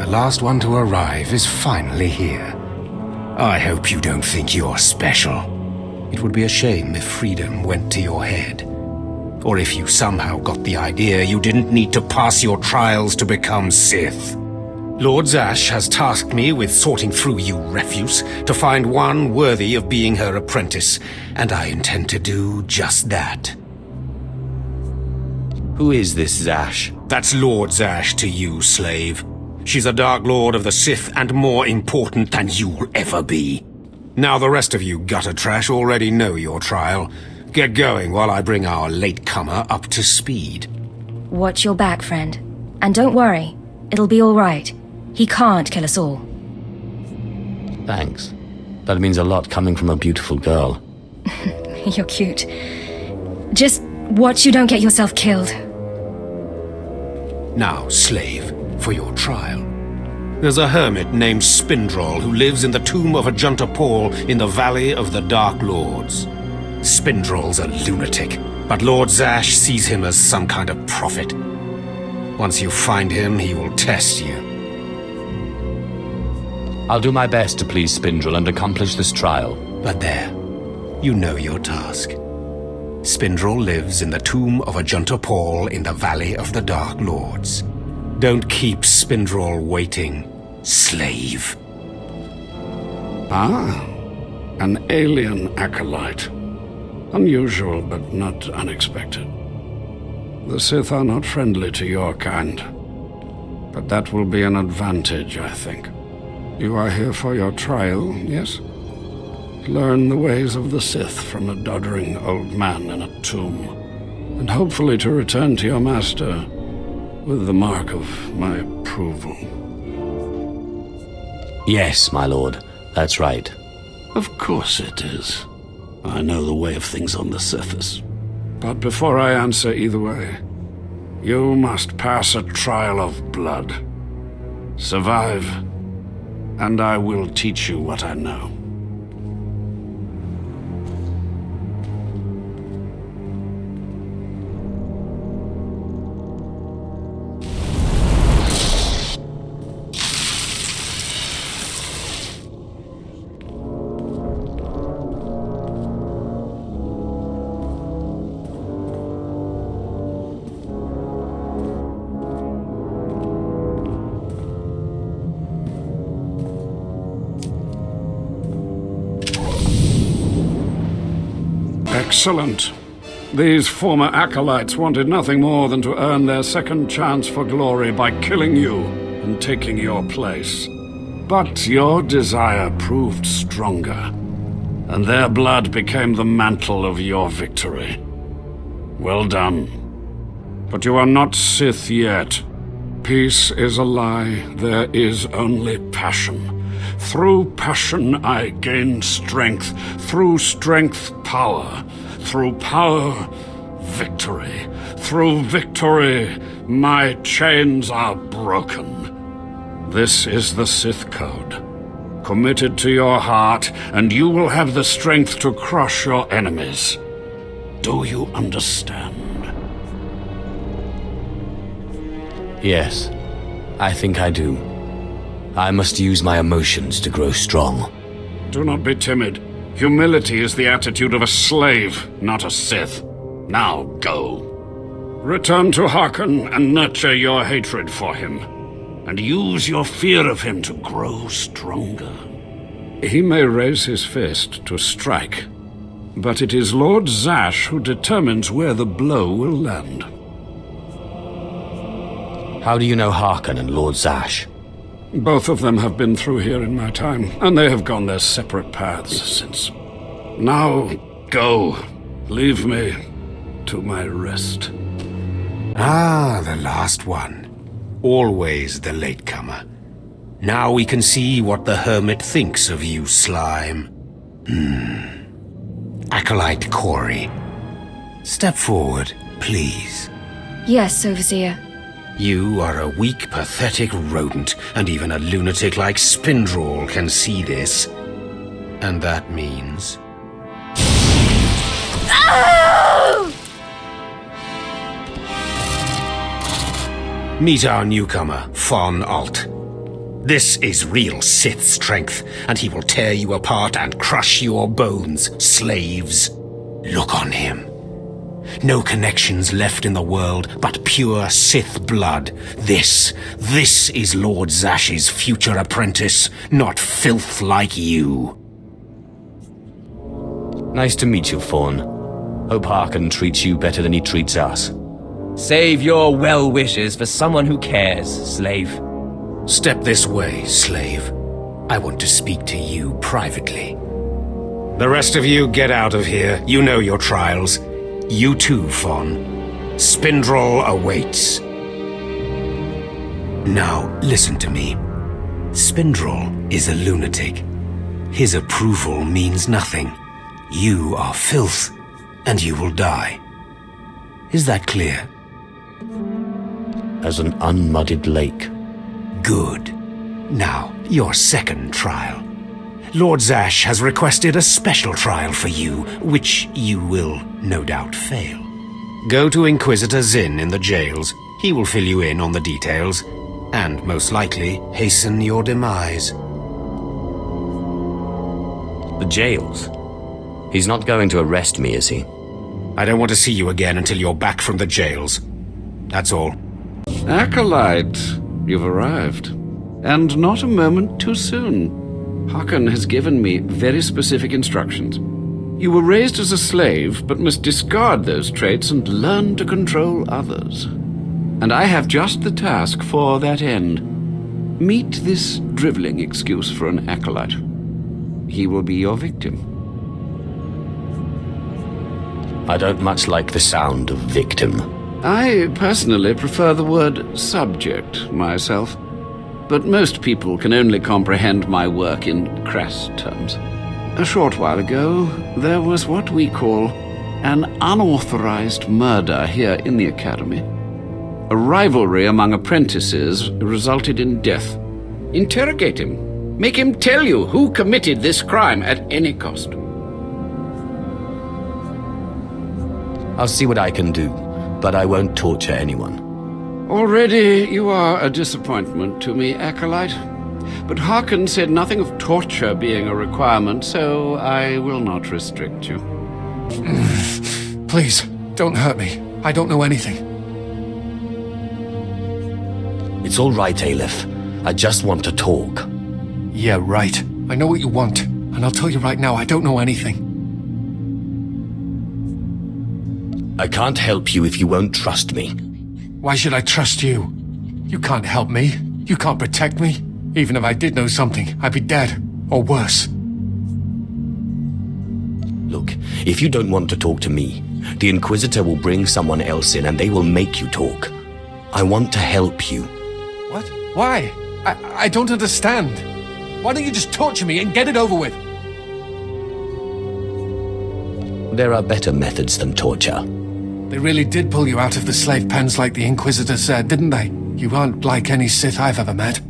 last one to arrive is finally here. I hope you don't think you're special. It would be a shame if freedom went to your head. Or if you somehow got the idea you didn't need to pass your trials to become Sith. Lord Zash has tasked me with sorting through you refuse to find one worthy of being her apprentice, and I intend to do just that. Who is this Zash? That's Lord Zash to you, slave. She's a Dark Lord of the Sith and more important than you'll ever be. Now the rest of you gutter trash already know your trial. Get going while I bring our latecomer up to speed. Watch your back, friend. And don't worry, it'll be all right. He can't kill us all. Thanks. That means a lot coming from a beautiful girl. You're cute. Just watch you don't get yourself killed. Now, slave, for your trial. There's a hermit named Spindrol who lives in the tomb of Ajunta Paul in the Valley of the Dark Lords. Spindrol's a lunatic, but Lord Zash sees him as some kind of prophet. Once you find him, he will test you. I'll do my best to please Spindrol and accomplish this trial. But there, you know your task. Spindrol lives in the tomb of Ajunta Paul in the Valley of the Dark Lords. Don't keep Spindrol waiting, slave. Ah, an alien acolyte. Unusual, but not unexpected. The Sith are not friendly to your kind. But that will be an advantage, I think. You are here for your trial, yes? Learn the ways of the Sith from a doddering old man in a tomb, and hopefully to return to your master with the mark of my approval. Yes, my lord. That's right. Of course it is. I know the way of things on the surface. But before I answer either way, you must pass a trial of blood. Survive, and I will teach you what I know. Excellent. These former acolytes wanted nothing more than to earn their second chance for glory by killing you and taking your place. But your desire proved stronger, and their blood became the mantle of your victory. Well done. But you are not Sith yet. Peace is a lie. There is only passion. Through passion I gain strength. Through strength, power. Through power, victory. Through victory, my chains are broken. This is the Sith Code. Commit it to your heart, and you will have the strength to crush your enemies. Do you understand? Yes, I think I do. I must use my emotions to grow strong. Do not be timid. Humility is the attitude of a slave, not a Sith. Now go. Return to Harkon and nurture your hatred for him. And use your fear of him to grow stronger. He may raise his fist to strike, but it is Lord Zash who determines where the blow will land. How do you know Harkon and Lord Zash? Both of them have been through here in my time, and they have gone their separate paths since. Now, go. Leave me to my rest. Ah, the last one. Always the latecomer. Now we can see what the hermit thinks of you, slime. Acolyte Corey. Step forward, please. Yes, Overseer. You are a weak, pathetic rodent, and even a lunatic like Spindrol can see this. And that means... Meet our newcomer, Von Alt. This is real Sith strength, and he will tear you apart and crush your bones, slaves. Look on him. No connections left in the world, but pure Sith blood. This is Lord Zash's future apprentice, not filth like you. Nice to meet you, Fawn. Hope Harkon treats you better than he treats us. Save your well wishes for someone who cares, slave. Step this way, slave. I want to speak to you privately. The rest of you get out of here. You know your trials. You too, Fawn. Spindrel awaits. Now, listen to me. Spindrel is a lunatic. His approval means nothing. You are filth, and you will die. Is that clear? As an unmuddied lake. Good. Now, your second trial. Lord Zash has requested a special trial for you, which you will no doubt fail. Go to Inquisitor Zin in the jails. He will fill you in on the details, and most likely hasten your demise. The jails? He's not going to arrest me, is he? I don't want to see you again until you're back from the jails. That's all. Acolyte, you've arrived. And not a moment too soon. Harkon has given me very specific instructions. You were raised as a slave, but must discard those traits and learn to control others. And I have just the task for that end. Meet this driveling excuse for an acolyte. He will be your victim. I don't much like the sound of victim. I personally prefer the word subject myself, but most people can only comprehend my work in crass terms. A short while ago, there was what we call an unauthorized murder here in the Academy. A rivalry among apprentices resulted in death. Interrogate him. Make him tell you who committed this crime at any cost. I'll see what I can do, but I won't torture anyone. Already you are a disappointment to me, Acolyte. But Harkon said nothing of torture being a requirement, so I will not restrict you. Please, don't hurt me. I don't know anything. It's all right, Aleph. I just want to talk. Yeah, right. I know what you want, and I'll tell you right now, I don't know anything. I can't help you if you won't trust me. Why should I trust you? You can't help me. You can't protect me. Even if I did know something, I'd be dead. Or worse. Look, if you don't want to talk to me, the Inquisitor will bring someone else in and they will make you talk. I want to help you. What? Why? I don't understand. Why don't you just torture me and get it over with? There are better methods than torture. They really did pull you out of the slave pens like the Inquisitor said, didn't they? You aren't like any Sith I've ever met.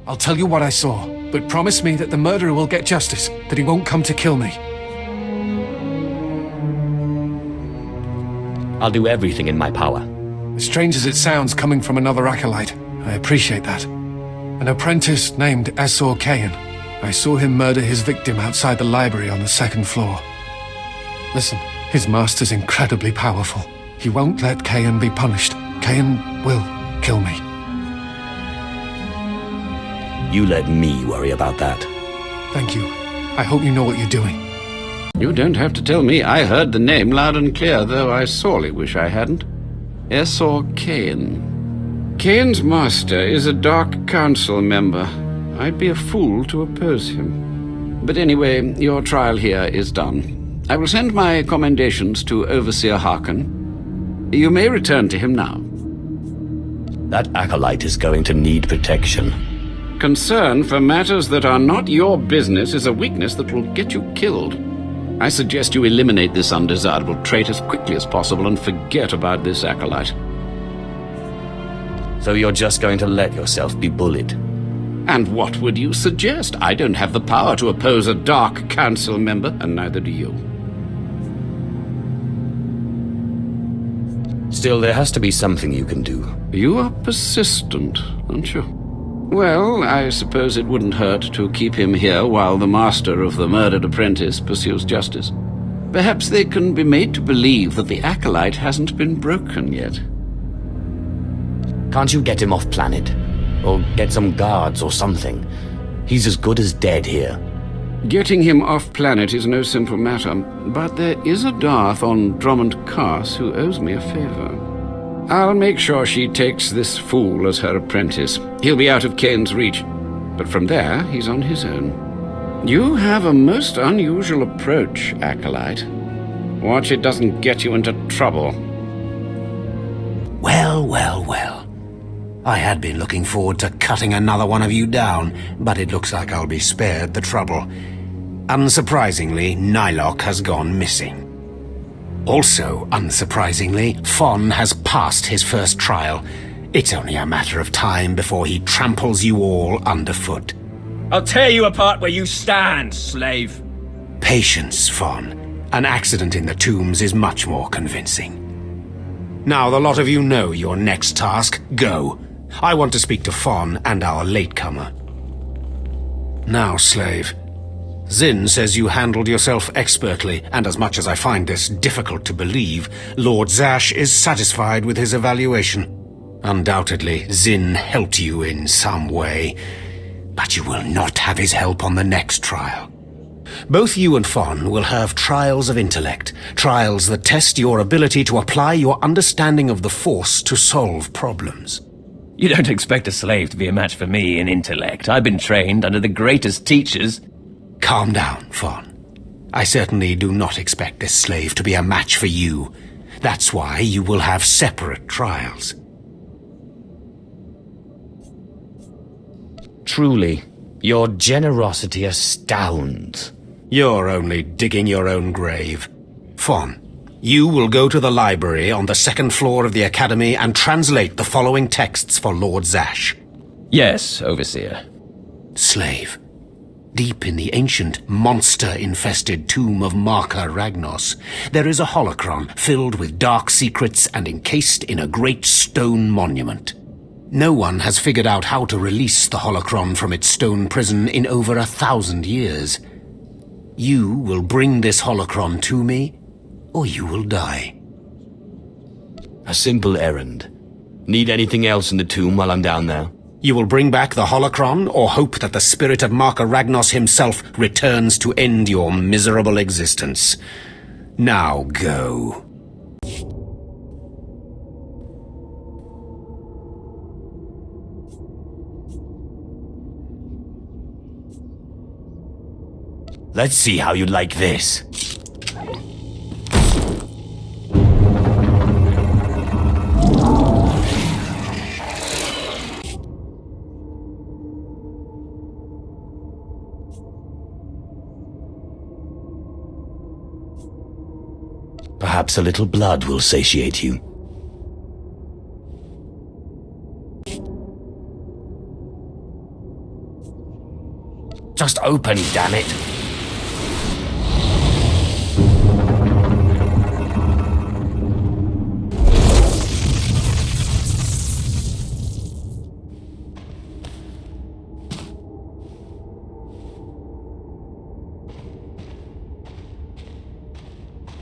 I'll tell you what I saw, but promise me that the murderer will get justice, that he won't come to kill me. I'll do everything in my power. As strange as it sounds coming from another acolyte, I appreciate that. An apprentice named Esor Kayan. I saw him murder his victim outside the library on the second floor. Listen, his master's incredibly powerful. He won't let Kayan be punished. Kayan will kill me. You let me worry about that. Thank you. I hope you know what you're doing. You don't have to tell me. I heard the name loud and clear, though I sorely wish I hadn't. Esor Kayan. Kayan's master is a Dark Council member. I'd be a fool to oppose him. But anyway, your trial here is done. I will send my commendations to Overseer Harkon. You may return to him now. That acolyte is going to need protection. Concern for matters that are not your business is a weakness that will get you killed. I suggest you eliminate this undesirable trait as quickly as possible and forget about this acolyte. So you're just going to let yourself be bullied? And what would you suggest? I don't have the power to oppose a Dark Council member, and neither do you. Still, there has to be something you can do. You are persistent, aren't you? Well, I suppose it wouldn't hurt to keep him here while the master of the murdered apprentice pursues justice. Perhaps they can be made to believe that the acolyte hasn't been broken yet. Can't you get him off planet? Or get some guards or something? He's as good as dead here. Getting him off planet is no simple matter, but there is a Darth on Drummond Cars who owes me a favor. I'll make sure she takes this fool as her apprentice. He'll be out of Kane's reach, but from there, he's on his own. You have a most unusual approach, Acolyte. Watch it doesn't get you into trouble. Well, well, well. I had been looking forward to cutting another one of you down, but it looks like I'll be spared the trouble. Unsurprisingly, Nylock has gone missing. Also, unsurprisingly, Fon has passed his first trial. It's only a matter of time before he tramples you all underfoot. I'll tear you apart where you stand, slave. Patience, Fon. An accident in the tombs is much more convincing. Now the lot of you know your next task. Go. I want to speak to Fon and our latecomer. Now, slave. Zin says you handled yourself expertly, and as much as I find this difficult to believe, Lord Zash is satisfied with his evaluation. Undoubtedly, Zin helped you in some way, but you will not have his help on the next trial. Both you and Fon will have trials of intellect, trials that test your ability to apply your understanding of the Force to solve problems. You don't expect a slave to be a match for me in intellect. I've been trained under the greatest teachers. Calm down, Fon. I certainly do not expect this slave to be a match for you. That's why you will have separate trials. Truly, your generosity astounds. You're only digging your own grave. Fon, you will go to the library on the second floor of the Academy and translate the following texts for Lord Zash. Yes, Overseer. Slave. Deep in the ancient, monster-infested tomb of Marka Ragnos, there is a holocron filled with dark secrets and encased in a great stone monument. No one has figured out how to release the holocron from its stone prison in over 1,000 years. You will bring this holocron to me, or you will die. A simple errand. Need anything else in the tomb while I'm down there? You will bring back the holocron, or hope that the spirit of Marka Ragnos himself returns to end your miserable existence. Now go. Let's see how you like this. Perhaps a little blood will satiate you. Just open, damn it.